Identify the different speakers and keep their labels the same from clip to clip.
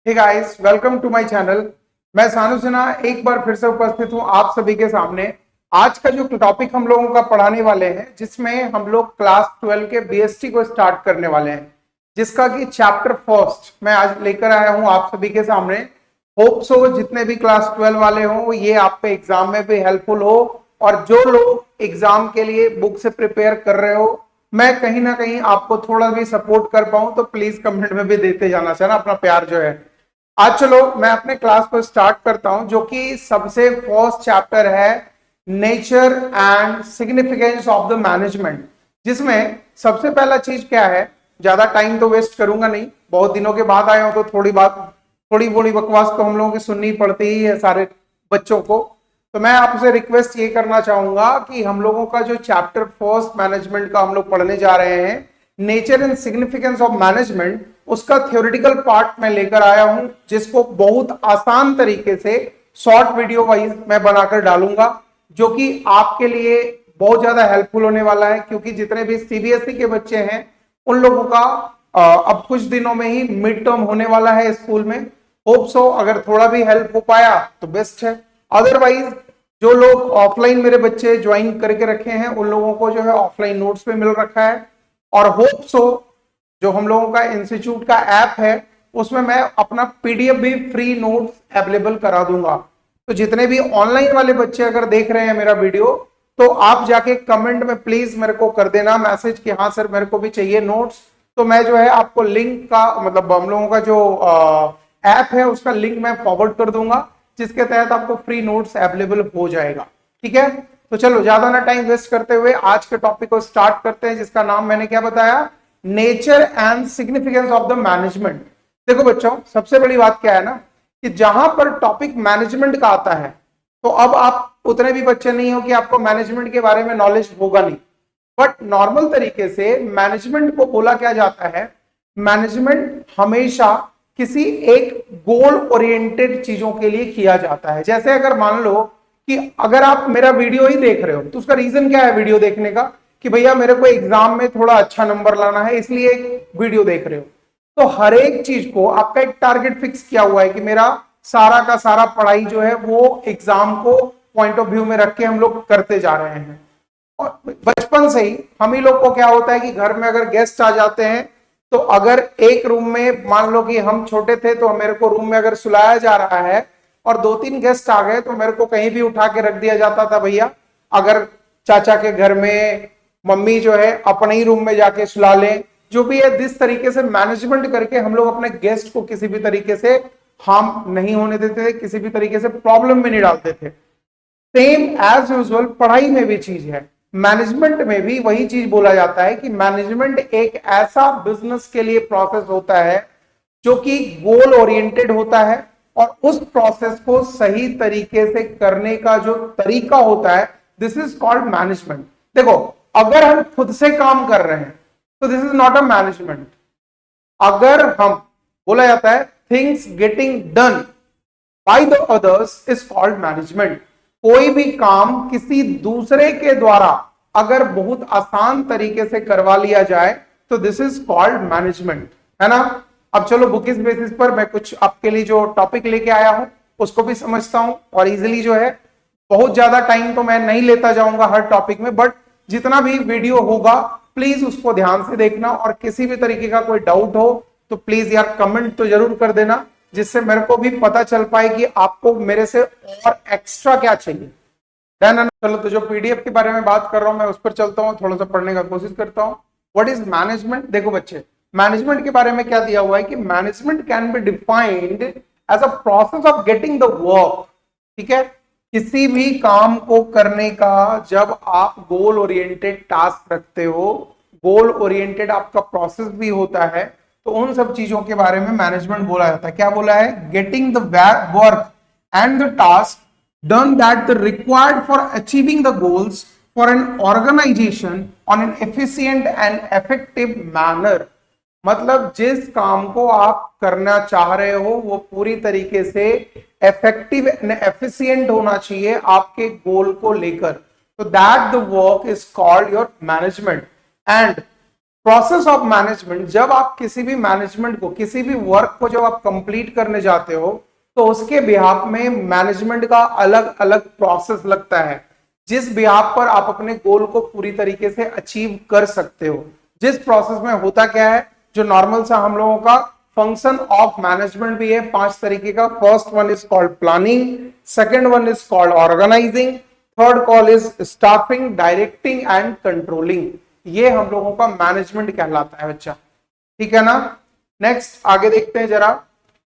Speaker 1: Hey guys, welcome to my channel. मैं सानू सिन्हा एक बार फिर से उपस्थित हूं आप सभी के सामने। आज का जो टॉपिक हम लोगों का पढ़ाने वाले हैं, जिसमें हम लोग क्लास 12 के बीएसटी को स्टार्ट करने वाले हैं, जिसका कि चैप्टर फर्स्ट मैं आज लेकर आया हूं आप सभी के सामने। होप सो जितने भी क्लास 12 वाले हों ये आपके एग्जाम में भी हेल्पफुल हो, और जो लोग एग्जाम के लिए बुक से प्रिपेयर कर रहे हो, मैं कहीं ना कहीं आपको थोड़ा भी सपोर्ट कर पाऊं तो प्लीज कमेंट में भी देते जाना चाहिए ना, अपना प्यार जो है। आज चलो मैं अपने क्लास को स्टार्ट करता हूं, जो कि सबसे फर्स्ट चैप्टर है nature and significance of the management, जिसमें सबसे पहला चीज क्या है। ज्यादा टाइम तो वेस्ट करूंगा नहीं, बहुत दिनों के बाद आया हूं तो थोड़ी बोड़ी बकवास तो हम लोगों की सुननी पड़ती ही है सारे बच्चों को। तो मैं आपसे रिक्वेस्ट ये करना चाहूंगा कि हम लोगों का जो चैप्टर फर्स्ट मैनेजमेंट का हम लोग पढ़ने जा रहे हैं, nature and significance of management, उसका थ्योरेटिकल पार्ट मैं लेकर आया हूं, जिसको बहुत आसान तरीके से शॉर्ट वीडियो वाइज मैं बनाकर डालूंगा, जो कि आपके लिए बहुत ज्यादा हेल्पफुल होने वाला है। क्योंकि जितने भी सीबीएसई के बच्चे हैं उन लोगों का अब कुछ दिनों में ही मिड टर्म होने वाला है स्कूल में। होप सो अगर थोड़ा भी हेल्प हो पाया तो बेस्ट है। अदरवाइज जो लोग ऑफलाइन मेरे बच्चे ज्वाइन करके रखे हैं उन लोगों को जो है ऑफलाइन नोट्स पे मिल रखा है। और होप सो जो हम लोगों का इंस्टीट्यूट का ऐप है उसमें मैं अपना पीडीएफ भी फ्री नोट्स अवेलेबल करा दूंगा। तो जितने भी ऑनलाइन वाले बच्चे अगर देख रहे हैं मेरा वीडियो, तो आप जाके कमेंट में प्लीज मेरे को कर देना मैसेज कि हाँ सर मेरे को भी चाहिए नोट्स। तो मैं जो है आपको लिंक का मतलब हम लोगों का जो ऐप है उसका लिंक मैं फॉरवर्ड कर दूंगा, जिसके तहत आपको फ्री नोट्स अवेलेबल हो जाएगा। ठीक है, तो चलो ज्यादा ना टाइम वेस्ट करते हुए आज के टॉपिक को स्टार्ट करते हैं, जिसका नाम मैंने क्या बताया, nature and significance of the management. देखो बच्चों, सबसे बड़ी बात क्या है ना, कि जहां पर टॉपिक मैनेजमेंट का आता है तो अब आप उतने भी बच्चे नहीं हो कि आपको मैनेजमेंट के बारे में नॉलेज होगा नहीं। बट नॉर्मल तरीके से मैनेजमेंट को बोला क्या जाता है, मैनेजमेंट हमेशा किसी एक गोल ओरिएंटेड चीजों के लिए किया जाता है। जैसे अगर मान लो कि अगर आप मेरा वीडियो ही देख रहे हो तो उसका रीजन क्या है वीडियो देखने का, कि भैया मेरे को एग्जाम में थोड़ा अच्छा नंबर लाना है इसलिए वीडियो देख रहे हो। तो हर एक चीज को आपका एक टारगेट फिक्स किया हुआ है कि मेरा सारा का सारा पढ़ाई जो है वो एग्जाम को पॉइंट ऑफ व्यू में रख के हम लोग करते जा रहे हैं। और बचपन से ही हम ही लोग को क्या होता है कि घर में अगर गेस्ट आ जाते हैं तो अगर एक रूम में, मान लो कि हम छोटे थे तो मेरे को रूम में अगर सुलाया जा रहा है और 2-3 गेस्ट आ गए तो मेरे को कहीं भी उठा के रख दिया जाता था। भैया अगर चाचा के घर में मम्मी जो है अपने ही रूम में जाके सुला लें, जो भी है। जिस तरीके से मैनेजमेंट करके हम लोग अपने गेस्ट को किसी भी तरीके से हार्म नहीं होने देते थे, किसी भी तरीके से प्रॉब्लम में नहीं डालते थे। सेम एज यूजुअल पढ़ाई में भी चीज है, मैनेजमेंट में भी वही चीज बोला जाता है कि मैनेजमेंट एक ऐसा बिजनेस के लिए प्रोसेस होता है जो कि गोल ओरिएंटेड होता है, और उस प्रोसेस को सही तरीके से करने का जो तरीका होता है, दिस इज कॉल्ड मैनेजमेंट। देखो अगर हम खुद से काम कर रहे हैं तो this is not a management. अगर हम, बोला जाता है things getting done by the others is called management. कोई भी काम किसी दूसरे के द्वारा अगर बहुत आसान तरीके से करवा लिया जाए तो दिस इज कॉल्ड मैनेजमेंट, है ना। अब चलो बुकिस बेसिस पर मैं कुछ आपके लिए जो टॉपिक लेके आया हूं उसको भी समझता हूं, और इजिली जो है बहुत ज्यादा टाइम तो मैं नहीं लेता जाऊंगा हर टॉपिक में, बट जितना भी वीडियो होगा प्लीज उसको ध्यान से देखना, और किसी भी तरीके का कोई डाउट हो तो प्लीज यार कमेंट तो जरूर कर देना, जिससे मेरे को भी पता चल पाए कि आपको मेरे से और एक्स्ट्रा क्या चाहिए। चलो तो जो पीडीएफ के बारे में बात कर रहा हूं मैं उस पर चलता हूं, थोड़ा सा पढ़ने का कोशिश करता हूं। What is management. देखो बच्चे, मैनेजमेंट के बारे में क्या दिया हुआ है कि management can be defined as a process of getting the work. ठीक है, किसी भी काम को करने का जब आप गोल ओरिएंटेड टास्क रखते हो, गोल ओरिएंटेड आपका प्रोसेस भी होता है, तो उन सब चीजों के बारे में मैनेजमेंट बोला जाता है। क्या बोला है, getting the work and the task done that the required for achieving the goals for an organization on an efficient and effective manner। मतलब जिस काम को आप करना चाह रहे हो वो पूरी तरीके से इफेक्टिव एंड एफिशिएंट होना चाहिए आपके गोल को लेकर, तो that the work is called your management. And process of management, जब आप किसी भी मैनेजमेंट को, किसी भी वर्क को जब आप कंप्लीट करने जाते हो तो उसके बिहाफ में मैनेजमेंट का अलग अलग प्रोसेस लगता है, जिस बिहाफ पर आप अपने गोल को पूरी तरीके से अचीव कर सकते हो। जिस प्रोसेस में होता क्या है, जो नॉर्मल सा हम लोगों का फंक्शन ऑफ मैनेजमेंट भी है 5 तरीके का। First one is called planning, second one is called organising, third call is staffing, directing and controlling. ये हम लोगों का मैनेजमेंट कहलाता है बच्चा, ठीक है ना। नेक्स्ट आगे देखते हैं जरा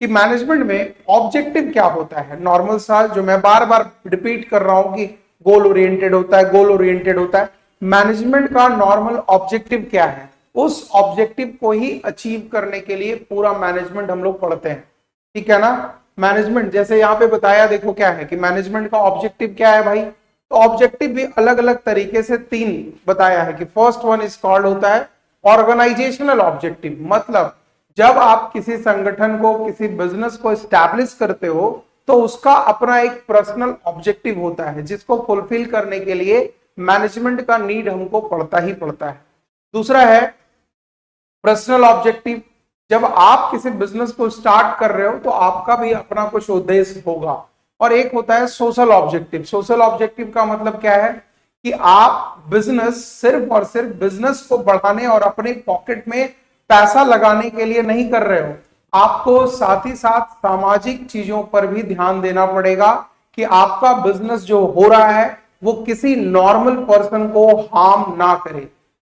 Speaker 1: कि मैनेजमेंट में ऑब्जेक्टिव क्या होता है। नॉर्मल सा जो मैं बार बार रिपीट कर रहा हूं कि गोल ओरिएंटेड होता है, गोल ओरिएंटेड होता है। मैनेजमेंट का नॉर्मल ऑब्जेक्टिव क्या है, उस ऑब्जेक्टिव को ही अचीव करने के लिए पूरा मैनेजमेंट हम लोग पढ़ते हैं, ठीक है ना। मैनेजमेंट जैसे यहाँ पे बताया, देखो क्या है कि मैनेजमेंट का ऑब्जेक्टिव क्या है भाई, तो ऑब्जेक्टिव भी अलग अलग तरीके से 3 बताया है कि फर्स्ट वन इज कॉल्ड होता है ऑर्गेनाइजेशनल ऑब्जेक्टिव। मतलब जब आप किसी संगठन को, किसी बिजनेस को एस्टैब्लिश करते हो तो उसका अपना एक पर्सनल ऑब्जेक्टिव होता है, जिसको फुलफिल करने के लिए मैनेजमेंट का नीड हमको पड़ता ही पड़ता है। दूसरा है पर्सनल ऑब्जेक्टिव, जब आप किसी बिजनेस को स्टार्ट कर रहे हो तो आपका भी अपना कुछ उद्देश्य होगा। और एक होता है सोशल ऑब्जेक्टिव। सोशल ऑब्जेक्टिव का मतलब क्या है कि आप बिजनेस सिर्फ और सिर्फ बिजनेस को बढ़ाने और अपने पॉकेट में पैसा लगाने के लिए नहीं कर रहे हो, आपको साथ ही साथ सामाजिक चीजों पर भी ध्यान देना पड़ेगा कि आपका बिजनेस जो हो रहा है वो किसी नॉर्मल पर्सन को हार्म ना करे,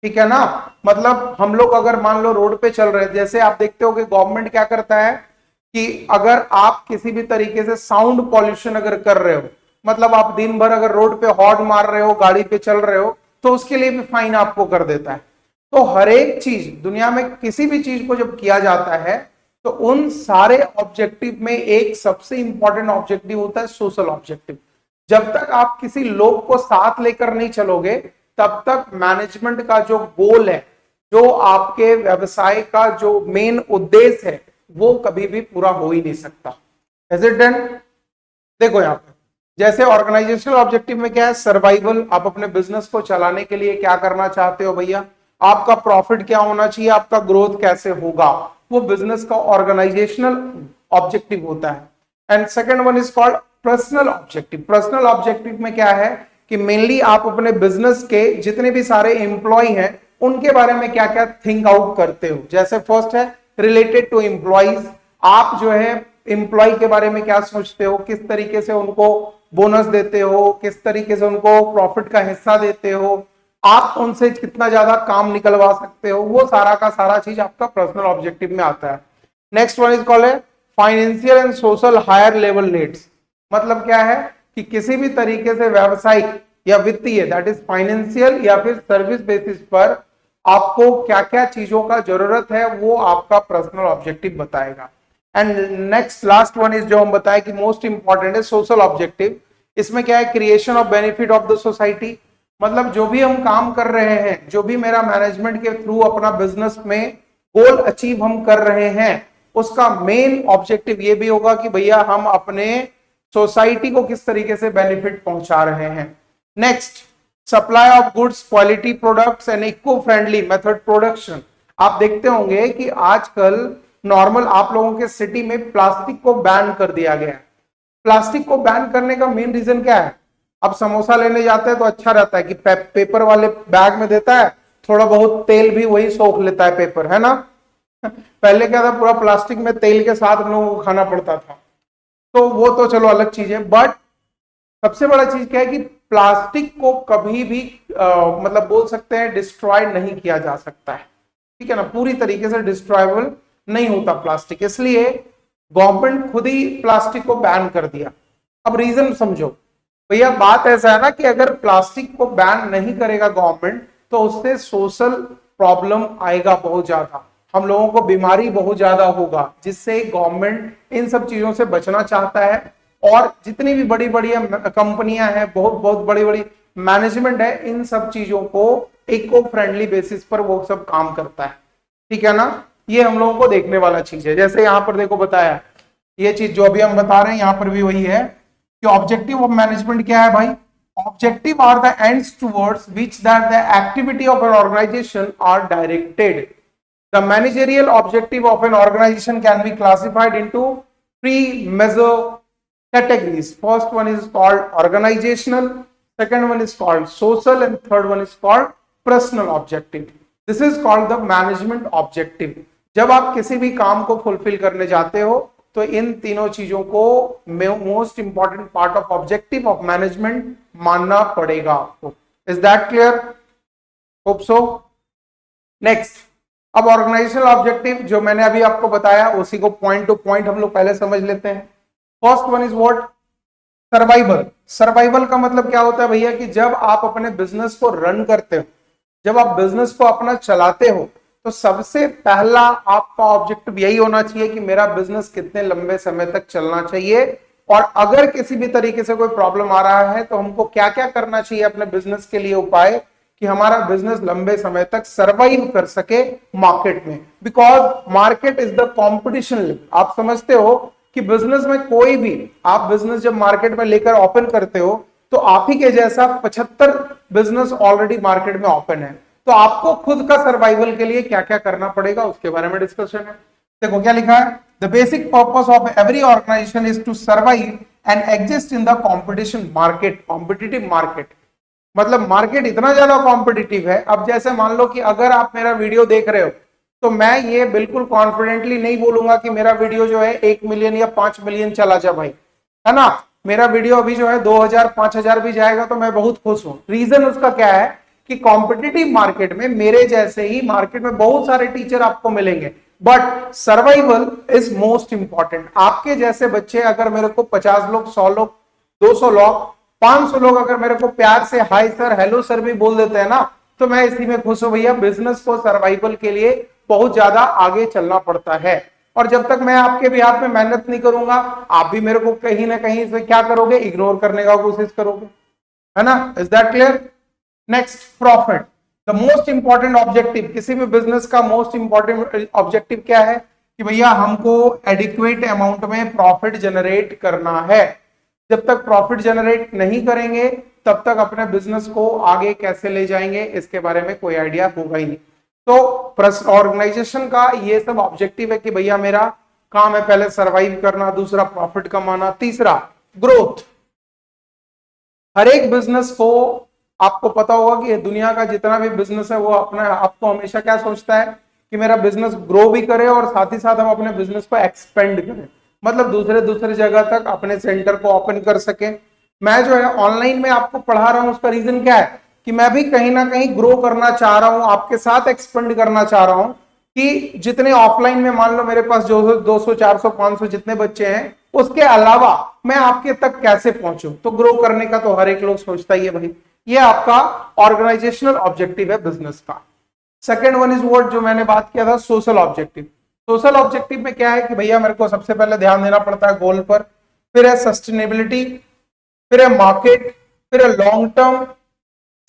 Speaker 1: ठीक है ना। मतलब हम लोग अगर मान लो रोड पे चल रहे हैं, जैसे आप देखते हो कि गवर्नमेंट क्या करता है कि अगर आप किसी भी तरीके से साउंड पॉल्यूशन अगर कर रहे हो, मतलब आप दिन भर अगर रोड पे हॉर्न मार रहे हो, गाड़ी पे चल रहे हो, तो उसके लिए भी फाइन आपको कर देता है। तो हर एक चीज दुनिया में किसी भी चीज को जब किया जाता है तो उन सारे ऑब्जेक्टिव में एक सबसे इंपॉर्टेंट ऑब्जेक्टिव होता है सोशल ऑब्जेक्टिव। जब तक आप किसी लोग को साथ लेकर नहीं चलोगे तब तक मैनेजमेंट का जो गोल है, जो आपके व्यवसाय का जो मेन उद्देश्य है, वो कभी भी पूरा हो ही नहीं सकता। Is it done? देखो यहां पर जैसे ऑर्गेनाइजेशनल ऑब्जेक्टिव में क्या है, सर्वाइवल। आप अपने बिजनेस को चलाने के लिए क्या करना चाहते हो भैया, आपका प्रॉफिट क्या होना चाहिए, आपका ग्रोथ कैसे होगा, वो बिजनेस का ऑर्गेनाइजेशनल ऑब्जेक्टिव होता है। And second one is called personal objective. Personal objective में क्या है कि मेनली आप अपने बिजनेस के जितने भी सारे एम्प्लॉय हैं उनके बारे में क्या क्या थिंक आउट करते हो। जैसे फर्स्ट है रिलेटेड टू एम्प्लॉइज, आप जो है एम्प्लॉय के बारे में क्या सोचते हो, किस तरीके से उनको बोनस देते हो, किस तरीके से उनको प्रॉफिट का हिस्सा देते हो, आप उनसे कितना ज्यादा काम निकलवा सकते हो, वो सारा का सारा चीज आपका पर्सनल ऑब्जेक्टिव में आता है। नेक्स्ट वन इज कॉल्ड है financial and social higher level needs. मतलब क्या है कि किसी भी तरीके से व्यवसायिक या वित्तीय, दैट इज फाइनेंशियल या फिर सर्विस बेसिस पर आपको क्या क्या चीजों का जरूरत है, वो आपका पर्सनल ऑब्जेक्टिव बताएगा। And next last one is जो हम बताएं कि मोस्ट इंपॉर्टेंट है सोशल ऑब्जेक्टिव। इसमें क्या है, creation of benefit of the society. मतलब जो भी हम काम कर रहे हैं, जो भी मेरा मैनेजमेंट के थ्रू अपना बिजनेस में गोल अचीव हम कर रहे हैं, उसका मेन ऑब्जेक्टिव ये भी होगा कि भैया हम अपने सोसाइटी को किस तरीके से बेनिफिट पहुंचा रहे हैं। Next, supply of goods, quality products and eco friendly method production. आप देखते होंगे कि आजकल नॉर्मल आप लोगों के सिटी में प्लास्टिक को बैन कर दिया गया है। प्लास्टिक को बैन करने का मेन रीजन क्या है, अब समोसा लेने जाते हैं तो अच्छा रहता है कि पेपर वाले बैग में देता है, थोड़ा बहुत तेल भी वही सोख लेता है पेपर, है ना। पहले क्या था, पूरा प्लास्टिक में तेल के साथ हम लोगों को खाना पड़ता था, तो वो तो चलो अलग चीज है। बट सबसे बड़ा चीज क्या है कि प्लास्टिक को कभी भी मतलब बोल सकते हैं डिस्ट्रॉय नहीं किया जा सकता है, ठीक है ना, पूरी तरीके से डिस्ट्रॉयबल नहीं होता प्लास्टिक, इसलिए गवर्नमेंट खुद ही प्लास्टिक को बैन कर दिया। अब रीजन समझो भैया, बात ऐसा है ना कि अगर प्लास्टिक को बैन नहीं करेगा गवर्नमेंट तो उससे सोशल प्रॉब्लम आएगा बहुत ज्यादा, हम लोगों को बीमारी बहुत ज्यादा होगा, जिससे गवर्नमेंट इन सब चीजों से बचना चाहता है। और जितनी भी बड़ी बड़ी कंपनियां हैं, बहुत बहुत बड़ी बड़ी मैनेजमेंट है, इन सब चीजों को इको फ्रेंडली बेसिस पर वो सब काम करता है, ठीक है ना। ये हम लोगों को देखने वाला चीज है। जैसे यहाँ पर देखो बताया, ये चीज जो अभी हम बता रहे हैं यहाँ पर भी वही है कि ऑब्जेक्टिव ऑफ मैनेजमेंट क्या है भाई, Objective are the ends towards which that the activity of an organization are directed. The managerial objective of an organization can be classified into three major categories. First one is called organizational, second one is called social, and third one is called personal objective. This is called the management objective. जब आप किसी भी काम को fulfil करने जाते हो तो इन तीनों चीजों को most important part of objective of management मानना पड़ेगा आपको. Is that clear? Hope so. Next, अब ऑर्गेनाइजेशनल ऑब्जेक्टिव जो मैंने अभी आपको बताया उसी को पॉइंट टू पॉइंट हम लोग पहले समझ लेते हैं. First one is what? Survival. Survival का मतलब क्या होता है भैया कि जब आप अपने बिजनेस को रन करते हो, जब आप बिजनेस को अपना चलाते हो, तो सबसे पहला आपका ऑब्जेक्टिव यही होना चाहिए कि मेरा बिजनेस कितने लंबे समय तक चलना चाहिए, और अगर किसी भी तरीके से कोई प्रॉब्लम आ रहा है तो हमको क्या क्या करना चाहिए अपने बिजनेस के लिए उपाय कि हमारा बिजनेस लंबे समय तक सरवाइव कर सके मार्केट में. Because market is the competition. आप समझते हो कि बिजनेस में कोई भी आप बिजनेस जब मार्केट में लेकर ओपन करते हो तो आप ही के जैसा 75 बिजनेस ऑलरेडी मार्केट में ओपन है. तो आपको खुद का सर्वाइवल के लिए क्या क्या करना पड़ेगा उसके बारे में डिस्कशन है. देखो क्या लिखा है. The basic purpose of every organisation is to survive and exist in the competition market. Competitive market मतलब मार्केट इतना ज्यादा कॉम्पिटिटिव है. अब जैसे मान लो कि अगर आप मेरा वीडियो देख रहे हो तो मैं ये बिल्कुल कॉन्फिडेंटली नहीं बोलूंगा कि मेरा वीडियो जो है 1 मिलियन या 5 मिलियन चला जा भाई, है ना. मेरा वीडियो अभी जो है 2000 5000 भी जाएगा तो मैं बहुत खुश हूं. रीजन उसका क्या है कि कॉम्पिटिटिव मार्केट में मेरे जैसे ही मार्केट में बहुत सारे टीचर आपको मिलेंगे, but survival is most important. आपके जैसे बच्चे अगर मेरे को 50 लोग 100 लोग 200 लोग 500 लोग अगर मेरे को प्यार से हाय सर हेलो सर भी बोल देते हैं ना, तो मैं इसी में खुश हूं भैया. बिजनेस को सर्वाइवल के लिए बहुत ज्यादा आगे चलना पड़ता है, और जब तक मैं आपके भी हाथ में मेहनत नहीं करूंगा आप भी मेरे को कहीं ना कहीं से क्या करोगे, इग्नोर करने का कोशिश करोगे, है ना. Is that clear? Next, profit. The most important objective. किसी भी बिजनेस का मोस्ट इंपॉर्टेंट ऑब्जेक्टिव क्या है कि भैया हमको एडिक्वेट अमाउंट में प्रॉफिट जनरेट करना है. जब तक प्रॉफिट जनरेट नहीं करेंगे तब तक अपने बिजनेस को आगे कैसे ले जाएंगे इसके बारे में कोई आइडिया होगा ही नहीं. तो ऑर्गेनाइजेशन का ये सब ऑब्जेक्टिव है कि भैया मेरा काम है पहले सरवाइव करना, दूसरा प्रॉफिट कमाना, तीसरा ग्रोथ. हर एक बिजनेस को आपको पता होगा कि दुनिया का जितना भी बिजनेस है वो अपना आपको हमेशा क्या सोचता है कि मेरा बिजनेस ग्रो भी करे और साथ ही साथ हम अपने बिजनेस को एक्सपेंड करें, मतलब दूसरे जगह तक अपने सेंटर को ओपन कर सके. मैं जो है ऑनलाइन में आपको पढ़ा रहा हूं उसका रीजन क्या है कि मैं भी कहीं ना कहीं ग्रो करना चाह रहा हूं, आपके साथ एक्सपेंड करना चाह रहा हूं कि जितने ऑफलाइन में मान लो मेरे पास जो 200 400 500 जितने बच्चे हैं उसके अलावा मैं आपके तक कैसे पहुंचूं. तो ग्रो करने का तो हर एक लोग सोचता ही है भाई. ये आपका ऑर्गेनाइजेशनल ऑब्जेक्टिव है बिजनेस का. सेकेंड वन इज व्हाट, जो मैंने बात किया था सोशल ऑब्जेक्टिव. सोशल ऑब्जेक्टिव में क्या है कि भैया मेरे को सबसे पहले ध्यान देना पड़ता है गोल पर, फिर है सस्टेनेबिलिटी, फिर है मार्केट, फिर है long term,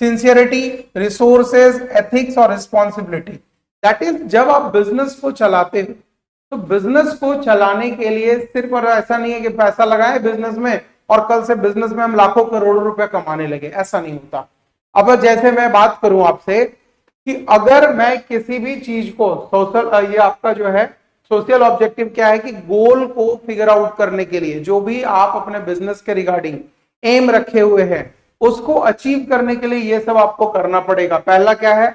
Speaker 1: sincerity, resources, ethics और रिस्पॉन्सिबिलिटी. दैट इज जब आप बिजनेस को चलाते हो तो बिजनेस को चलाने के लिए सिर्फ और ऐसा नहीं है कि पैसा लगाए बिजनेस में और कल से बिजनेस में हम लाखों करोड़ों रुपए कमाने लगे, ऐसा नहीं होता. अब जैसे मैं बात करूं आपसे कि अगर मैं किसी भी चीज को सोशल, ये आपका जो है सोशल ऑब्जेक्टिव क्या है कि गोल को फिगर आउट करने के लिए जो भी आप अपने बिजनेस के रिगार्डिंग एम रखे हुए हैं उसको अचीव करने के लिए ये सब आपको करना पड़ेगा. पहला क्या है,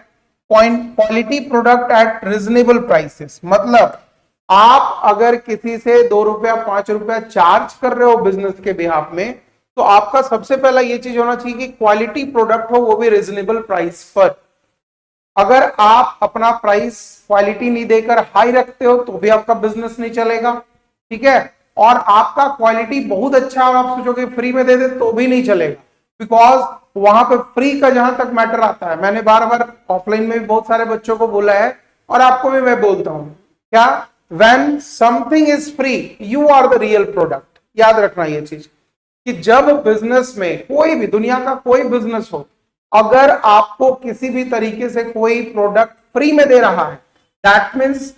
Speaker 1: quality product at reasonable prices. मतलब आप अगर किसी से 2 रुपया 5 रुपया चार्ज कर रहे हो बिजनेस के बिहाफ में तो आपका सबसे पहला ये चीज होना चाहिए कि क्वालिटी प्रोडक्ट हो, वो भी रिजनेबल प्राइस पर. अगर आप अपना प्राइस क्वालिटी नहीं देकर हाई रखते हो तो भी आपका बिजनेस नहीं चलेगा, ठीक है. और आपका क्वालिटी बहुत अच्छा है, आप सोचोगे फ्री में दे दे तो भी नहीं चलेगा, बिकॉज वहां पे फ्री का जहां तक मैटर आता है, मैंने बार बार ऑफलाइन में भी बहुत सारे बच्चों को बोला है और आपको भी मैं बोलता हूं क्या, when something is free you are the real product. याद रखना ये चीज कि जब बिजनेस में कोई भी दुनिया का कोई बिजनेस हो, अगर आपको किसी भी तरीके से कोई प्रोडक्ट फ्री में दे रहा है दैट मीन्स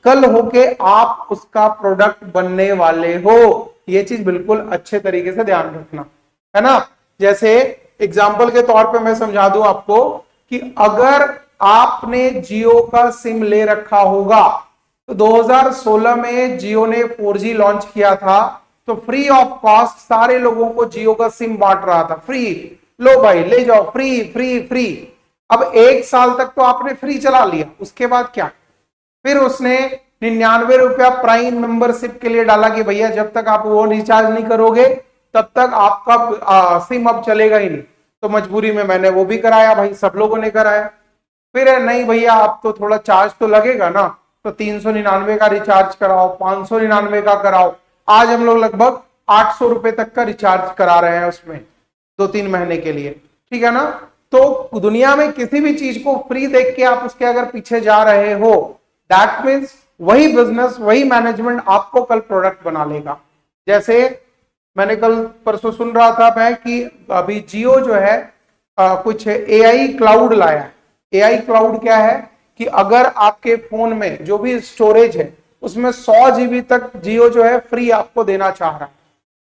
Speaker 1: कल होके आप उसका प्रोडक्ट बनने वाले हो. ये चीज बिल्कुल अच्छे तरीके से ध्यान रखना, है ना. जैसे एग्जाम्पल के तौर पे मैं समझा दूं आपको कि अगर आपने जियो का सिम ले रखा होगा तो 2016 में जियो ने 4G लॉन्च किया था, तो फ्री ऑफ कॉस्ट सारे लोगों को जियो का सिम बांट रहा था, फ्री, लो भाई ले जाओ, फ्री फ्री फ्री। अब 1 साल तक तो आपने फ्री चला लिया, उसके बाद क्या, फिर उसने 99 रुपया प्राइम मेंबरशिप के लिए डाला कि भैया जब तक आप वो रिचार्ज नहीं करोगे तब तक आपका सिम अब चलेगा ही नहीं। तो मजबूरी में मैंने वो भी कराया भाई, सब लोगों ने कराया। फिर नहीं भैया आप तो थोड़ा चार्ज तो लगेगा ना, तो 399 का रिचार्ज कराओ, 599 का कराओ। आज हम लोग लगभग 800 रुपए तक का रिचार्ज करा रहे हैं उसमें 2-3 महीने के लिए, ठीक है ना। तो दुनिया में किसी भी चीज को फ्री देख के आप उसके अगर पीछे जा रहे हो, दैट मीन्स वही बिजनेस, वही मैनेजमेंट आपको कल प्रोडक्ट बना लेगा। जैसे मैंने कल परसों सुन रहा था मैं कि अभी जियो जो है कुछ एआई क्लाउड लाया है। एआई क्लाउड क्या है कि अगर आपके फोन में जो भी स्टोरेज है उसमें 100 GB तक जियो जो है फ्री आपको देना चाह रहा है।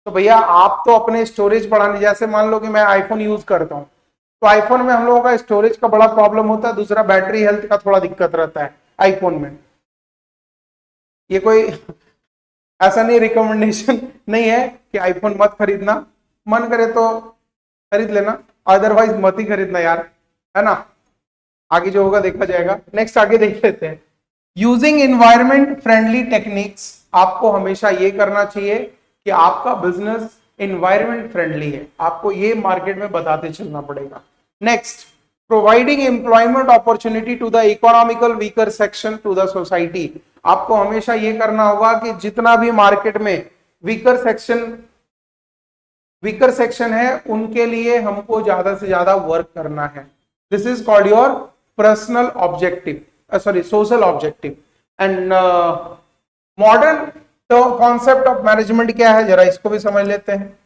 Speaker 1: तो भैया आप तो अपने स्टोरेज बढ़ाने, जैसे मान लो कि मैं आईफोन यूज करता हूं, तो आईफोन में हम लोगों का स्टोरेज का बड़ा प्रॉब्लम होता है, दूसरा बैटरी हेल्थ का थोड़ा दिक्कत रहता है आईफोन में। ये कोई ऐसा नहीं, रिकमेंडेशन नहीं है कि आईफोन मत खरीदना, मन करे तो खरीद लेना, अदरवाइज मत ही खरीदना यार, है ना। आगे जो होगा देखा जाएगा। नेक्स्ट आगे देख लेते हैं। यूजिंग एनवायरमेंट फ्रेंडली टेक्निक्स, आपको हमेशा ये करना चाहिए कि आपका बिजनेस एनवायरमेंट फ्रेंडली है, आपको ये मार्केट में बताते चलना पड़ेगा। Next, providing employment opportunity to the economical weaker section to the society, आपको हमेशा ये करना होगा कि जितना भी मार्केट में वीकर सेक्शन है उनके लिए हमको ज्यादा से ज्यादा वर्क करना है। This is called your personal objective, sorry social objective. And modern तो कॉन्सेप्ट ऑफ मैनेजमेंट क्या है, जरा इसको भी समझ लेते हैं।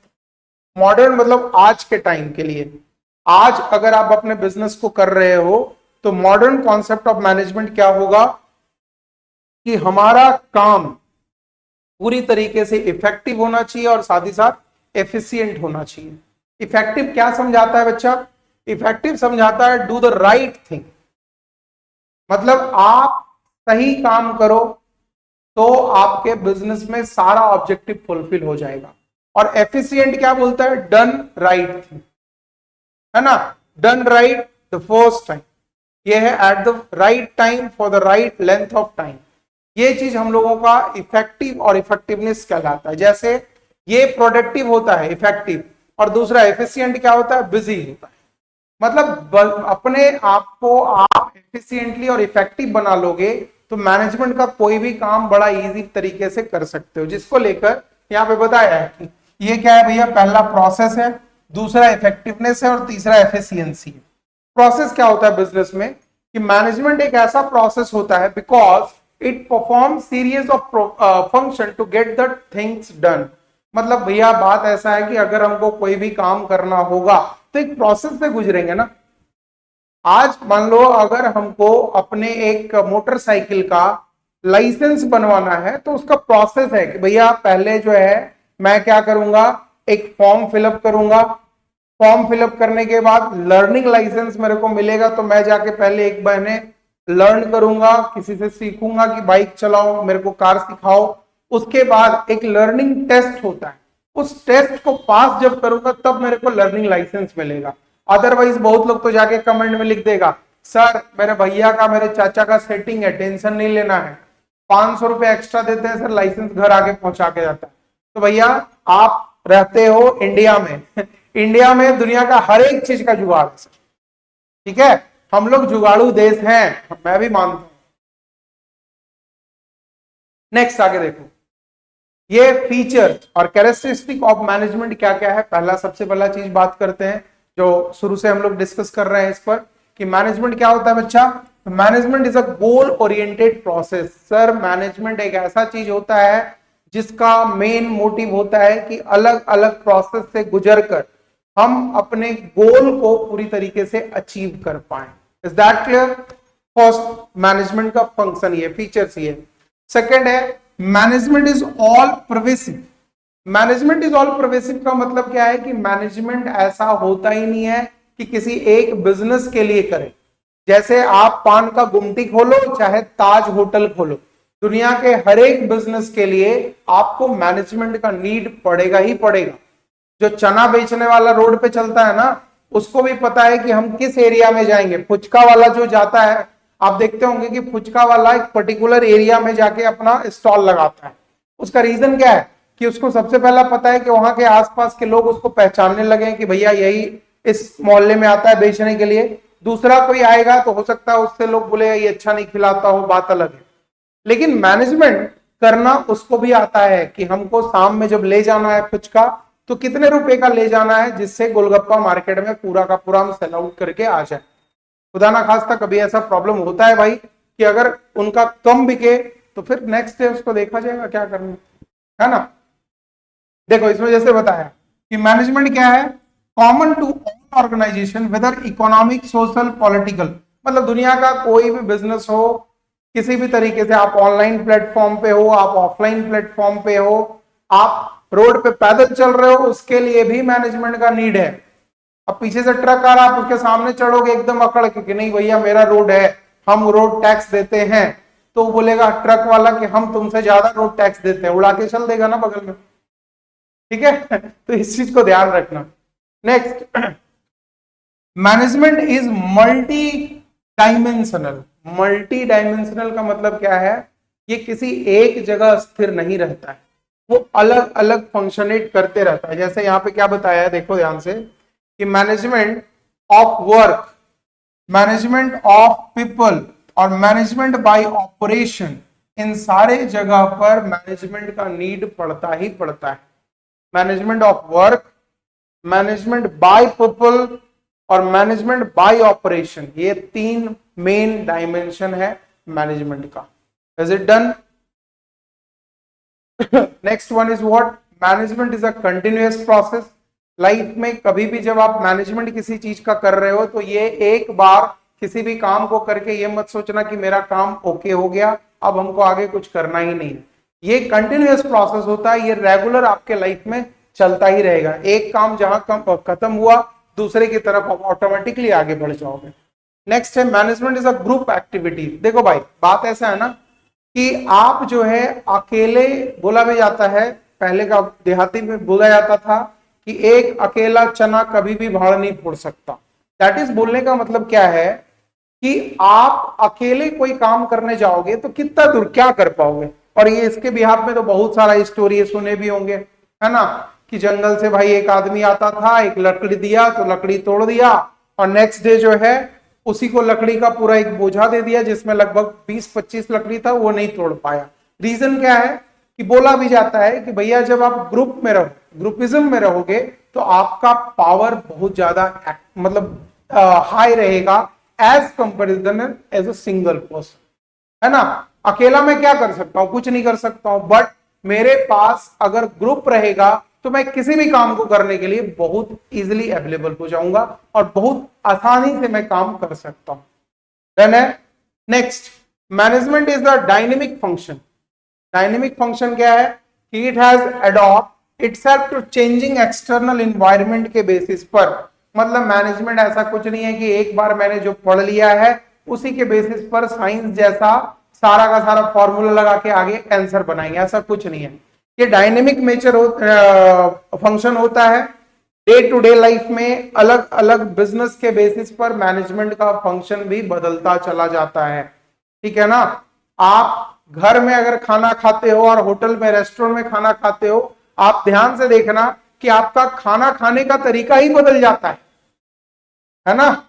Speaker 1: मॉडर्न मतलब आज के टाइम के लिए, आज अगर आप अपने बिजनेस को कर रहे हो तो मॉडर्न कॉन्सेप्ट ऑफ मैनेजमेंट क्या होगा कि हमारा काम पूरी तरीके से इफेक्टिव होना चाहिए और साथ ही साथ एफिशिएंट होना चाहिए। इफेक्टिव क्या समझाता है बच्चा, इफेक्टिव समझाता है डू द राइट थिंग, मतलब आप सही काम करो तो आपके बिजनेस में सारा ऑब्जेक्टिव फुलफिल हो जाएगा। और एफिशिएंट क्या बोलता है, डन राइट थिंग, है ना, done right the first time, ये है at the right time for the right length of time. ये चीज हम लोगों का इफेक्टिव और इफेक्टिवनेस कहलाता है। जैसे ये प्रोडक्टिव होता है इफेक्टिव, और दूसरा एफिशिएंट क्या होता है, बिजी होता है। मतलब अपने आप को आप एफिशिएंटली और इफेक्टिव बना लोगे तो मैनेजमेंट का कोई भी काम बड़ा इजी तरीके से कर सकते हो, जिसको लेकर यहाँ पे बताया है कि ये क्या है भैया, पहला प्रोसेस है, दूसरा इफेक्टिवनेस है और तीसरा एफिशिएंसी है। प्रोसेस क्या होता है बिजनेस में कि मैनेजमेंट एक ऐसा प्रोसेस होता है because it perform series of function to get the things done. मतलब भैया बात ऐसा है कि अगर हमको कोई भी काम करना होगा तो एक प्रोसेस से गुजरेंगे ना। आज मान लो अगर हमको अपने एक मोटरसाइकिल का लाइसेंस बनवाना है तो उसका प्रोसेस है कि भैया पहले जो है मैं क्या करूंगा, एक फॉर्म फिलअप करूंगा, फॉर्म फिलअप करने के बाद लर्निंग लाइसेंस मेरे को मिलेगा तो मैं जाके पहले एक महीने लर्न करूंगा, किसी से सीखूंगा कि बाइक चलाओ, मेरे को कार सिखाओ। उसके बाद एक लर्निंग टेस्ट होता है, उस टेस्ट को पास जब करूंगा तब मेरे को लर्निंग लाइसेंस मिलेगा। अदरवाइज बहुत लोग तो जाके कमेंट में लिख देगा, सर मेरे भैया का मेरे चाचा का सेटिंग है, टेंशन नहीं लेना है, 500 रुपए एक्स्ट्रा देते हैं सर, लाइसेंस घर आके पहुंचा के जाता है। तो भैया आप रहते हो इंडिया में इंडिया में दुनिया का हर एक चीज का जुगाड़ है, ठीक है, हम लोग जुगाड़ू देश हैं, मैं भी मानता हूं। नेक्स्ट आगे देखो, ये फीचर और कैरेक्टरिस्टिक ऑफ मैनेजमेंट क्या क्या है। पहला सबसे पहला चीज बात करते हैं जो शुरू से हम लोग डिस्कस कर रहे हैं इस पर कि मैनेजमेंट क्या होता है बच्चा। Management is a goal oriented process. Sir management एक ऐसा चीज होता है जिसका मेन मोटिव होता है कि अलग अलग प्रोसेस से गुजरकर हम अपने गोल को पूरी तरीके से अचीव कर पाए। Is that clear. First management का फंक्शन ये, फीचर्स ये। सेकंड है management is all pervasive. Management is all pervasive का मतलब क्या है कि मैनेजमेंट ऐसा होता ही नहीं है कि किसी एक बिजनेस के लिए करे। जैसे आप पान का गुमटी खोलो चाहे ताज होटल खोलो, दुनिया के हर एक बिजनेस के लिए आपको मैनेजमेंट का नीड पड़ेगा ही पड़ेगा। जो चना बेचने वाला रोड पे चलता है ना, उसको भी पता है कि हम किस एरिया में जाएंगे। फुचका वाला जो जाता है, आप देखते होंगे कि फुचका वाला एक पर्टिकुलर एरिया में जाके अपना स्टॉल लगाता है। उसका रीजन क्या है कि उसको सबसे पहला पता है कि वहां के आसपास के लोग उसको पहचानने लगे कि भैया यही इस मोहल्ले में आता है बेचने के लिए। दूसरा कोई आएगा तो हो सकता है उससे लोग बोले ये अच्छा नहीं खिलाता हो, बात अलग है। लेकिन मैनेजमेंट करना उसको भी आता है कि हमको शाम में जब ले जाना है फुचका तो कितने रुपए का ले जाना है जिससे गोलगप्पा मार्केट में पूरा का पूरा हम सेल आउट करके आ जाए। खुदा ना खास्ता कभी ऐसा प्रॉब्लम होता है भाई कि अगर उनका कम बिके तो फिर नेक्स्ट डे उसको देखा जाएगा क्या करना है ना। देखो इसमें जैसे बताया कि मैनेजमेंट क्या है, common to all organisation whether economic social political. मतलब दुनिया का कोई भी बिजनेस हो, किसी भी तरीके से, आप ऑनलाइन प्लेटफॉर्म पे हो, आप ऑफलाइन प्लेटफॉर्म पे हो, आप रोड पे पैदल चल रहे हो, उसके लिए भी मैनेजमेंट का नीड है। अब पीछे से ट्रक आ रहा है, आप उसके सामने चढ़ोगे एकदम अकड़ के कि नहीं भैया मेरा रोड है, हम रोड टैक्स देते हैं, तो बोलेगा ट्रक वाला कि हम तुमसे ज्यादा रोड टैक्स देते हैं, उड़ा के चल देगा ना बगल में। ठीक है तो इस चीज को ध्यान रखना। Next, management is multi dimensional. Multi dimensional का मतलब क्या है, ये किसी एक जगह स्थिर नहीं रहता है, वो अलग अलग फंक्शनेट करते रहता है। जैसे यहां पे क्या बताया है देखो ध्यान से कि management of work, management of people और मैनेजमेंट बाय ऑपरेशन, इन सारे जगह पर मैनेजमेंट का नीड पड़ता ही पड़ता है। Management of work, management by people और मैनेजमेंट बाय ऑपरेशन, ये तीन मेन डायमेंशन है मैनेजमेंट का। Is it done? Next one is what, management is a continuous process. Life में कभी भी जब आप मैनेजमेंट किसी चीज का कर रहे हो तो ये एक बार किसी भी काम को करके ये मत सोचना कि मेरा काम ओके हो गया अब हमको आगे कुछ करना ही नहीं। ये कंटिन्यूअस प्रोसेस होता है, ये रेगुलर आपके लाइफ में चलता ही रहेगा। एक काम जहां खत्म हुआ दूसरे की तरफ आप ऑटोमेटिकली आगे बढ़ जाओगे। नेक्स्ट है management is a group activity. देखो भाई बात ऐसा है ना कि आप जो है अकेले, बोला भी जाता है, पहले का देहाती में बोला जाता था कि एक अकेला चना कभी भी भाड़ नहीं फोड़ सकता। दैट इज बोलने का मतलब क्या है कि आप अकेले कोई काम करने जाओगे तो कितना दूर क्या कर पाओगे। और ये इसके बिहाफ में तो बहुत सारा स्टोरी सुने भी होंगे, है ना, कि जंगल से भाई एक आदमी आता था, एक लकड़ी दिया तो लकड़ी तोड़ दिया और नेक्स्ट डे जो है उसी को लकड़ी का पूरा एक बोझा दे दिया जिसमें लगभग 20-25 लकड़ी था, वो नहीं तोड़ पाया। रीजन क्या है कि बोला भी जाता है कि भैया जब आप ग्रुप में रहो, ग्रुपिज्म में रहोगे तो आपका पावर बहुत ज्यादा मतलब हाई रहेगा as comparison as a single person, है ना। अकेला मैं क्या कर सकता हूं, कुछ नहीं कर सकता हूं, बट मेरे पास अगर ग्रुप रहेगा तो मैं किसी भी काम को करने के लिए बहुत इजीली अवेलेबल हो जाऊंगा और बहुत आसानी से मैं काम कर सकता हूं। डन है। Next, management is the dynamic function. Dynamic function क्या है कि it has adopt itself to changing external environment के बेसिस पर। मतलब मैनेजमेंट ऐसा कुछ नहीं है कि एक बार मैंने जो पढ़ लिया है उसी के बेसिस पर साइंस जैसा सारा का सारा फॉर्मूला लगा के आगे आंसर बनाएंगे, ऐसा कुछ नहीं है। ये डायनेमिक नेचर फंक्शन होता है। डे टू डे लाइफ में अलग अलग बिजनेस के बेसिस पर मैनेजमेंट का फंक्शन भी बदलता चला जाता है। ठीक है ना। आप घर में अगर खाना खाते हो और होटल में, रेस्टोरेंट में खाना खाते हो, आप ध्यान से देखना कि आपका खाना खाने का तरीका ही बदल जाता है ना।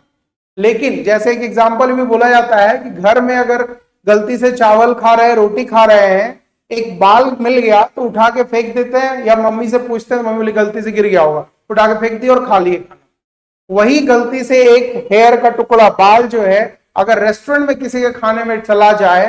Speaker 1: लेकिन जैसे एक एग्जांपल भी बोला जाता है कि घर में अगर गलती से चावल खा रहे हैं, रोटी खा रहे हैं, एक बाल मिल गया तो उठा के फेंक देते हैं या मम्मी से पूछते हैं, मम्मी बोली गलती से गिर गया होगा, उठा के फेंक दिया और खा लिए खाना। वही गलती से एक हेयर का टुकड़ा, बाल जो है, अगर रेस्टोरेंट में किसी के खाने में चला जाए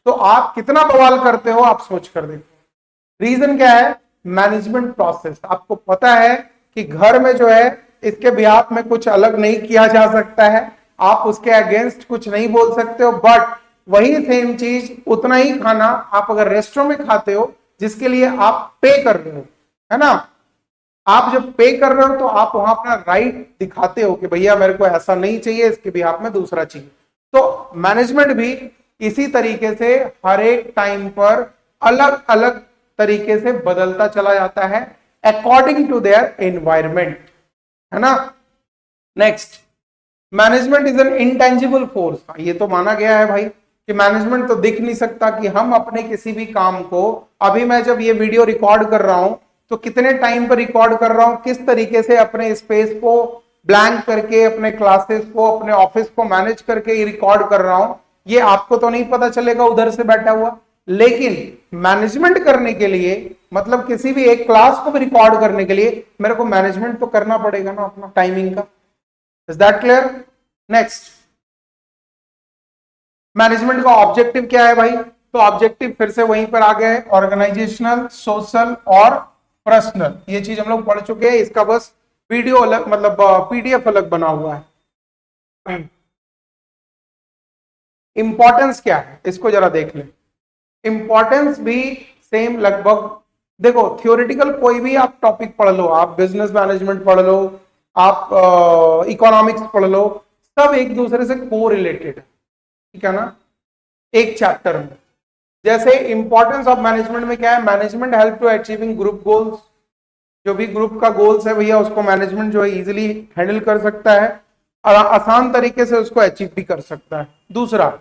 Speaker 1: तो आप कितना बवाल करते हो, आप सोच कर देखो। रीजन क्या है, मैनेजमेंट प्रोसेस। आपको पता है कि घर में जो है इसके बिहाफ में कुछ अलग नहीं किया जा सकता है, आप उसके अगेंस्ट कुछ नहीं बोल सकते हो, बट वही सेम चीज, उतना ही खाना आप अगर रेस्टोरेंट में खाते हो जिसके लिए आप पे कर रहे हो, है ना। आप जब पे कर रहे हो तो आप वहां अपना राइट दिखाते हो कि भैया मेरे को ऐसा नहीं चाहिए, इसके बिहाफ में दूसरा चाहिए। तो मैनेजमेंट भी इसी तरीके से हर एक टाइम पर अलग अलग तरीके से बदलता चला जाता है अकॉर्डिंग टू देयर एनवायरमेंट, है ना। Next, management is N intangible force. ये तो माना गया है भाई कि मैनेजमेंट तो दिख नहीं सकता, कि हम अपने किसी भी काम को, अभी मैं जब ये वीडियो रिकॉर्ड कर रहा हूं तो कितने टाइम पर रिकॉर्ड कर रहा हूं, किस तरीके से अपने स्पेस को ब्लैंक करके, अपने क्लासेस को, अपने ऑफिस को मैनेज करके ये रिकॉर्ड कर रहा हूं, ये आपको तो नहीं पता चलेगा उधर से बैठा हुआ। लेकिन मैनेजमेंट करने के लिए, मतलब किसी भी एक क्लास को भी रिकॉर्ड करने के लिए मेरे को मैनेजमेंट तो करना पड़ेगा ना अपना टाइमिंग का। Is that clear? Next, management का ऑब्जेक्टिव क्या है भाई? तो ऑब्जेक्टिव फिर से वहीं पर आ गया है, ऑर्गेनाइजेशनल, सोशल और पर्सनल। ये चीज हम लोग पढ़ चुके हैं, इसका बस वीडियो अलग, मतलब पीडीएफ अलग बना हुआ है। इंपॉर्टेंस क्या है इसको जरा देख लें। इंपॉर्टेंस भी सेम लगभग, देखो थियोरेटिकल कोई भी आप टॉपिक पढ़ लो, आप बिजनेस मैनेजमेंट पढ़ लो, आप इकोनॉमिक्स पढ़ लो, सब एक दूसरे से को रिलेटेड है, ठीक है ना, एक चैप्टर में। जैसे इंपॉर्टेंस ऑफ मैनेजमेंट में क्या है, management help to achieving group goals. जो भी ग्रुप का गोल्स है भैया, उसको मैनेजमेंट जो है इजीली हैंडल कर सकता है और आसान तरीके से उसको अचीव भी कर सकता है। दूसरा,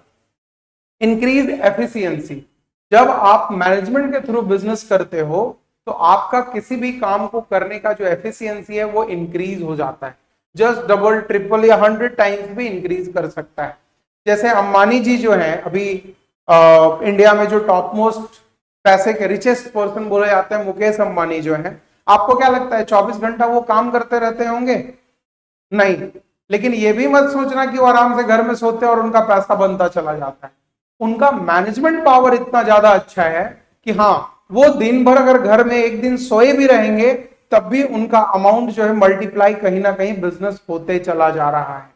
Speaker 1: इंक्रीज एफिशिएंसी। जब आप मैनेजमेंट के थ्रू बिजनेस करते हो तो आपका किसी भी काम को करने का जो एफिशिएंसी है वो इंक्रीज हो जाता है, जस्ट डबल, ट्रिपल या 100 टाइम्स भी इंक्रीज कर सकता है। जैसे अंबानी जी जो है अभी इंडिया में जो टॉप मोस्ट पैसे के रिचेस्ट पर्सन बोले जाते हैं, मुकेश अंबानी जो है, आपको क्या लगता है 24 घंटा वो काम करते रहते होंगे? नहीं। लेकिन ये भी मत सोचना कि वो आराम से घर में सोते हैं और उनका पैसा बनता चला जाता है। उनका मैनेजमेंट पावर इतना ज्यादा अच्छा है कि हाँ, वो दिन भर अगर घर में एक दिन सोए भी रहेंगे तब भी उनका अमाउंट जो है मल्टीप्लाई कहीं ना कहीं बिजनेस होते चला जा रहा है।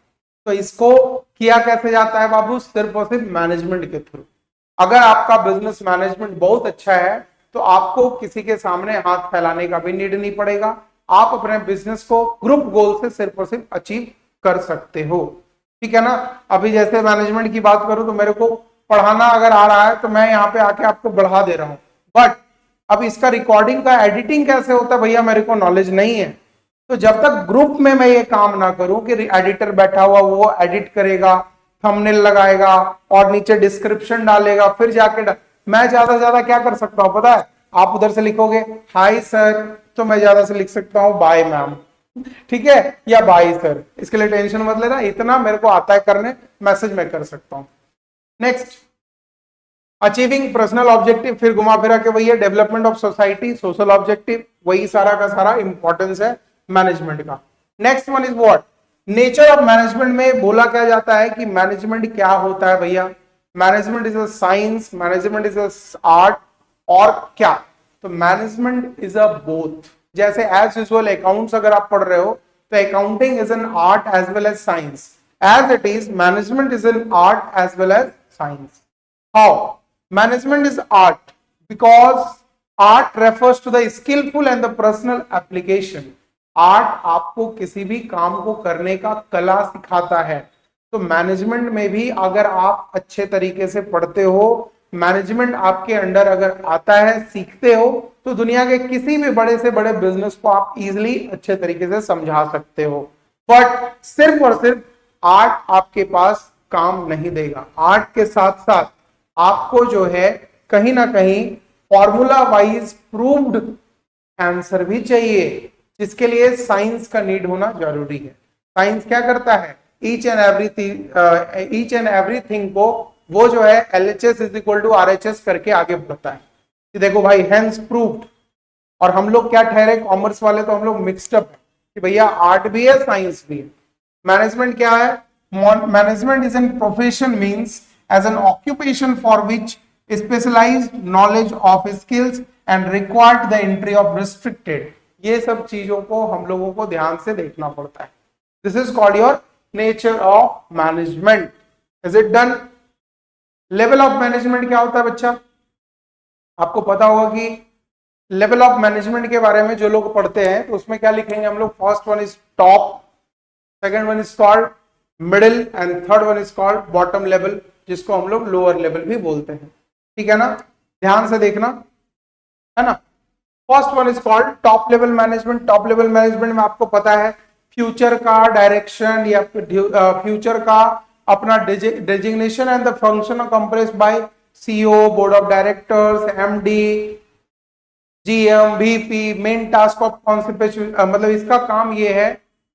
Speaker 1: तो इसको किया कैसे जाता है बाबू? सिर्फ और सिर्फ मैनेजमेंट के थ्रू। अगर आपका बिजनेस मैनेजमेंट बहुत अच्छा है तो आपको किसी के सामने हाथ फैलाने का भी नीड नहीं पड़ेगा, आप अपने बिजनेस को ग्रुप गोल से सिर्फ और सिर्फ अचीव कर सकते हो, ठीक है ना। अभी जैसे मैनेजमेंट की बात करूं तो मेरे को पढ़ाना अगर आ रहा है तो मैं यहाँ पे आके आपको बढ़ा दे रहा हूं, बट अब इसका रिकॉर्डिंग का एडिटिंग कैसे होता है भैया, मेरे को नॉलेज नहीं है। तो जब तक ग्रुप में मैं ये काम ना करूं कि एडिटर बैठा हुआ वो एडिट करेगा, थंबनेल लगाएगा और नीचे डिस्क्रिप्शन डालेगा, फिर जाके मैं ज्यादा से ज्यादा क्या कर सकता हूं पता है? आप उधर से लिखोगे हाय सर, तो मैं ज्यादा से लिख सकता हूं बाय मैम, ठीक है, या बाय सर। इसके लिए टेंशन मत लेना, इतना मेरे को आता है करने, मैसेज में कर सकता हूं। नेक्स्ट, अचीविंग पर्सनल ऑब्जेक्टिव, फिर घुमा फिरा के वही है, development of society, social objective, वही सारा का सारा इंपॉर्टेंस है मैनेजमेंट का। Next one is what, nature of management में बोला क्या जाता है कि मैनेजमेंट क्या होता है भैया? Management is a science, management is a art, और क्या? तो मैनेजमेंट इज अ बोथ। जैसे एज यूजुअल अकाउंट्स अगर आप पढ़ रहे हो तो accounting is an art as well as science, as it is management is an art as well as science. How? Management is art because art refers to the skillful and the personal application. Art आपको किसी भी काम को करने का कला सिखाता है। तो मैनेजमेंट में भी अगर आप अच्छे तरीके से पढ़ते हो, मैनेजमेंट आपके अंडर अगर आता है, सीखते हो, तो दुनिया के किसी भी बड़े से बड़े बिजनेस को आप इजीली अच्छे तरीके से समझा सकते हो। बट सिर्फ और सिर्फ आर्ट आपके पास काम नहीं देगा, आर्ट के साथ साथ आपको जो है कहीं ना कहीं फॉर्मूला वाइज प्रूव्ड आंसर भी चाहिए, जिसके लिए साइंस का नीड होना जरूरी है। साइंस क्या करता है? ईच एंड एवरीथिंग को वो जो है LHS is equal to RHS करके आगे बढ़ता है कि देखो भाई हेंस प्रूव्ड। और हम लोग क्या ठहरे, कॉमर्स वाले तो हम लोग मिक्सड अप है कि भैया आर्ट भी है साइंस भी है। मैनेजमेंट क्या है? Management is N profession means as an occupation for which specialized knowledge of skills and required the entry of restricted। ये सब चीजों को हम लोगों को ध्यान से देखना पड़ता है। This is called your nature of management. Is it done? Level of management क्या होता है बच्चा? आपको पता होगा कि लेवल ऑफ मैनेजमेंट के बारे में जो लोग पढ़ते हैं तो उसमें क्या लिखेंगे हम लोग, first one is top, second one is called middle and third one is called bottom level, जिसको हम लोग लोअर लेवल भी बोलते हैं। ठीक है ना, ध्यान से देखना है ना। First one is called top level management. Top level management में आपको पता है फ्यूचर का डायरेक्शन या फ्यूचर का अपना designation and the function compressed by CEO, board of directors, MD, GM, VP, main task of concept, मतलब इसका काम ये है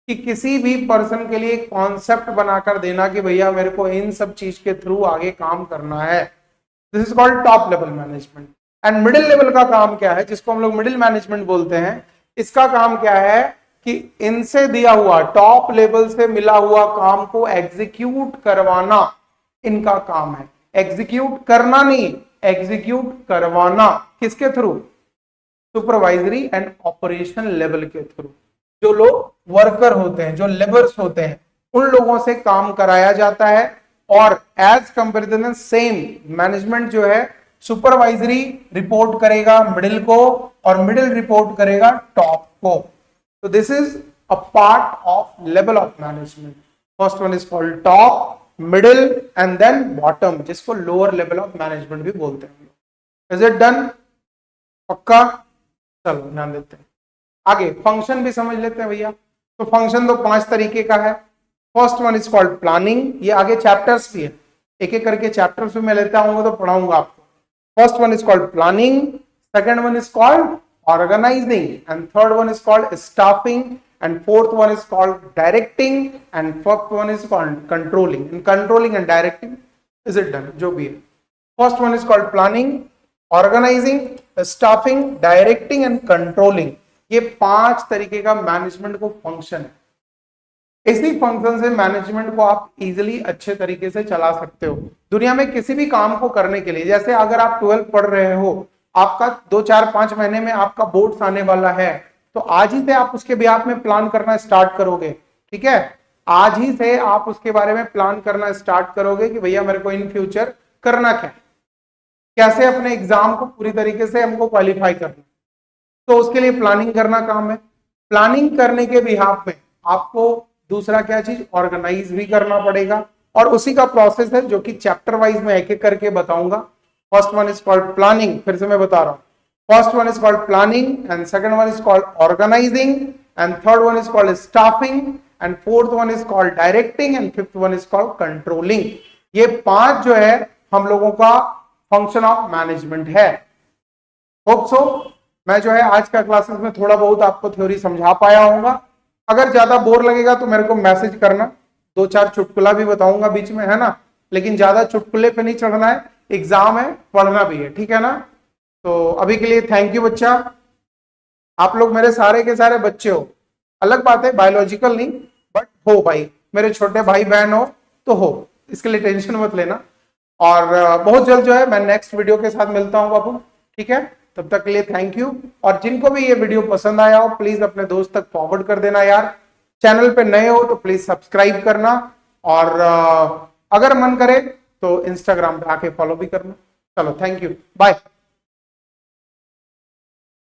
Speaker 1: कि किसी भी पर्सन के लिए एक कॉन्सेप्ट बनाकर देना कि भैया मेरे को इन सब चीज के थ्रू आगे काम करना है। This is called top level management. And middle level का काम क्या है, जिसको हम लोग मिडिल मैनेजमेंट बोलते हैं, इसका काम क्या है कि इनसे दिया हुआ टॉप लेवल से मिला हुआ काम को एग्जीक्यूट करवाना इनका काम है। एग्जीक्यूट करना नहीं, एग्जीक्यूट करवाना। किसके through? Supervisory and operation level के थ्रू। जो लोग वर्कर होते हैं, जो लेबर्स होते हैं, उन लोगों से काम कराया जाता है। और एज कंपेरिजन सेम मैनेजमेंट जो है सुपरवाइजरी रिपोर्ट करेगा मिडिल को और मिडिल रिपोर्ट करेगा टॉप को। तो this is a part of level of management. First one is called top, middle and then bottom, जिसको लोअर लेवल ऑफ मैनेजमेंट भी बोलते हैं। Is it done? पक्का? चलो ध्यान देते हैं आगे। फंक्शन भी समझ लेते हैं भैया। तो फंक्शन तो 5 तरीके का है। First one is called planning. ये आगे चैप्टर्स भी है, एक एक करके चैप्टर्स भी मैं लेता हूँ तो पढ़ाऊंगा आपको। First one is called planning, second one is called organising, and third one is called staffing, and fourth one is called directing, and fifth one is called controlling. In controlling and directing is it done, जो भी है। First one is called planning, organising, staffing, directing and controlling. ये 5 तरीके का management को function है। इसी function से मैनेजमेंट को आप इजीली अच्छे तरीके से चला सकते हो। दुनिया में किसी भी काम को करने के लिए, जैसे अगर आप 12th पढ़ रहे हो, आपका 2, 4, 5 महीने में आपका बोर्ड्स आने वाला है, तो आज ही से आप उसके बिहाफ में प्लान करना स्टार्ट करोगे। ठीक है, आज ही से आप उसके बारे में प्लान करना स्टार्ट करोगे कि भैया मेरे को इन फ्यूचर करना क्या, कैसे अपने एग्जाम को पूरी तरीके से हमको क्वालिफाई करना। तो उसके लिए प्लानिंग करना काम है। प्लानिंग करने के बिहाफ में आपको दूसरा क्या चीज, ऑर्गेनाइज भी करना पड़ेगा। और उसी का प्रोसेस है जो कि चैप्टर वाइज में एक एक करके बताऊंगा। First one is called planning, फिर से मैं बता रहा हूं। First one is called planning, and second one is called organising, and third one is called staffing, and fourth one is called directing, and fifth one is called controlling. ये 5 जो है हम लोगों का फंक्शन ऑफ मैनेजमेंट है। Hope so मैं जो है आज का क्लासेस में थोड़ा बहुत आपको थ्योरी समझा पाया होगा। अगर ज्यादा बोर लगेगा तो मेरे को मैसेज करना, 2-4 चुटकुला भी बताऊंगा बीच में, है ना। लेकिन ज्यादा चुटकुले पे नहीं चढ़ना है, एग्जाम है, पढ़ना भी है, ठीक है ना। तो अभी के लिए थैंक यू बच्चा। आप लोग मेरे सारे के सारे बच्चे हो, अलग बात है बायोलॉजिकल नहीं, बट हो भाई, मेरे छोटे भाई बहन हो तो हो, इसके लिए टेंशन मत लेना। और बहुत जल्द जो है मैं नेक्स्ट वीडियो के साथ मिलता हूँ बाबू, ठीक है। तब तक के लिए थैंक यू। और जिनको भी ये वीडियो पसंद आया हो प्लीज अपने दोस्त तक फॉरवर्ड कर देना यार। चैनल पे नए हो तो प्लीज सब्सक्राइब करना, और अगर मन करे तो इंस्टाग्राम पे आके फॉलो भी करना। चलो थैंक यू, बाय।